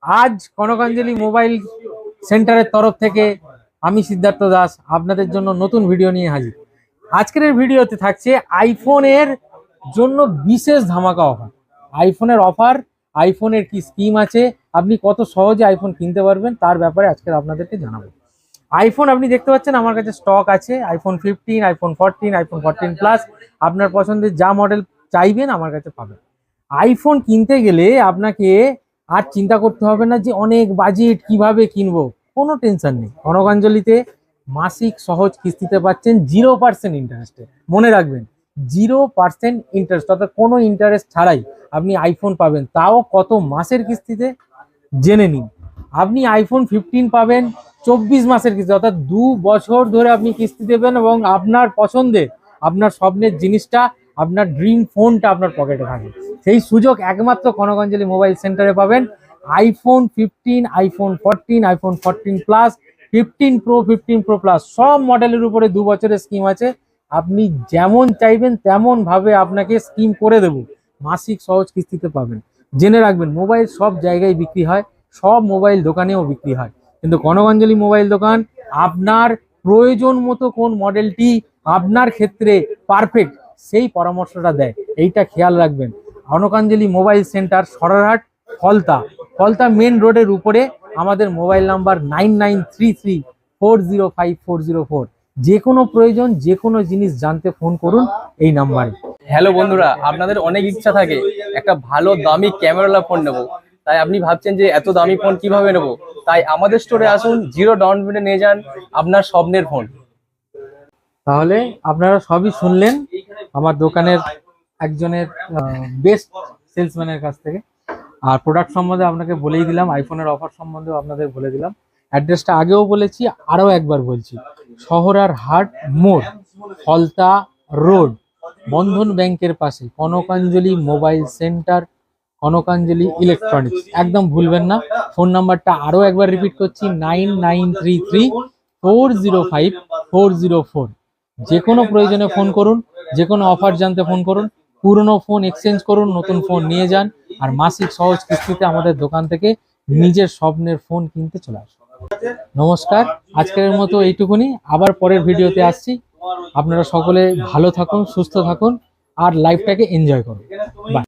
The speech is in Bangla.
আজ কনকাঞ্জলি মোবাইল সেন্টারের তরফ থেকে আমি সিদ্ধার্থ দাস আপনাদের জন্য নতুন ভিডিও নিয়ে হাজির। আজকের এই ভিডিওতে থাকছে আইফোনের জন্য বিশেষ ধামাকা অফার। আইফোনের অফার, আইফোনের কি স্কিম আছে, আপনি কত সহজে আইফোন কিনতে পারবেন তার ব্যাপারে আজকে আপনাদেরকে জানাবো। আইফোন আপনি দেখতে পাচ্ছেন আমার কাছে স্টক আছে, আইফোন 15, আইফোন 14, আইফোন 14 প্লাস। আপনার পছন্দের যা মডেল চাইবেন আমার কাছে পাবেন। আইফোন কিনতে গেলে আপনাকে আর চিন্তা করতে হবে না যে অনেক বাজেট কিভাবে কিনবো, কোনো টেনশন নেই। কনকাঞ্জলিতে মাসিক সহজ কিস্তিতে পাচ্ছেন 0% ইন্টারেস্টে। মনে রাখবেন 0% ইন্টারেস্ট, অর্থাৎ কোনো ইন্টারেস্ট ছাড়াই আপনি আইফোন পাবেন, তাও কত মাসের কিস্তিতে জেনে নিন। আপনি আইফোন 15 পাবেন 24 মাসের কিস্তি, অর্থাৎ 2 বছর ধরে আপনি কিস্তি দেবেন এবং আপনার পছন্দের, আপনার স্বপ্নের জিনিসটা, আপনার ড্রিম ফোনটা আপনার পকেটে থাকে। সেই সুযোগ একমাত্র কনকাঞ্জলি মোবাইল সেন্টারে পাবেন। IPhone 15, iPhone 14, iPhone 14 plus, 15 pro, 15 pro plus সব মডেলের উপরে 2 বছরের স্কিম আছে। আপনি যেমন চাইবেন তেমন ভাবে আপনাকে স্কিম করে দেব, মাসিক সহজ কিস্তিতে পাবেন। জেনে রাখবেন মোবাইল সব জায়গায় বিক্রি হয়, সব মোবাইল দোকানেও বিক্রি হয়, কিন্তু কনকাঞ্জলি মোবাইল দোকান আপনার প্রয়োজন মতো কোন মডেলটি আপনার ক্ষেত্রে পারফেক্ট সেই পরামর্শটা দেয়, এইটা খেয়াল রাখবেন। Kanakanjali mobile centre, Sorarhat, Falta main রোডের উপরে। আমাদের মোবাইল নাম্বার 9933405404। যে কোনো প্রয়োজন, যে কোনো জিনিস জানতে ফোন করুন এই নাম্বারে। হ্যালো বন্ধুরা, আপনাদের অনেক ইচ্ছা থাকে একটা ভালো দামি ক্যামেরাওয়ালা ফোন নেবো, তাই আপনি ভাবছেন যে এত দামি ফোন কিভাবে নেবো, তাই আমাদের স্টোরে আসুন, জিরো ডাউন পেমেন্টে নিয়ে যান আপনার স্বপ্নের ফোন। তাহলে আপনারা সবই শুনলেন আমার দোকানের একজনের বেস্ট সেলসম্যানের কাছ থেকে। আর প্রোডাক্ট সম্বন্ধে আপনাকে বলেই দিলাম, আইফোনের অফার সম্বন্ধেও আপনাদের বলে দিলাম। অ্যাড্রেসটা আগেও বলেছি, আরও একবার বলছি, শহরার হাট মোড়, ফলতা রোড, বন্ধন ব্যাংকের পাশে Kanakanjali mobile centre, Kanakanjali electronics. একদম ভুলবেন না। ফোন নাম্বারটা আরও একবার রিপিট করছি, 9933405404। যে কোনো প্রয়োজনে ফোন করুন, যে কোনো অফার জানতে ফোন করুন, পুরনো ফোন এক্সচেঞ্জ করুন, নতুন ফোন নিয়ে যান, আর মাসিক সহজ কিস্তিতে আমাদের দোকান থেকে নিজের স্বপ্নের ফোন কিনতে চলে আসুন। নমস্কার, আজকের মতো এইটুকুনি। আবার পরের ভিডিওতে আসছি। আপনারা সকলে ভালো থাকুন, সুস্থ থাকুন আর লাইফটাকে এনজয় করুন। বাই।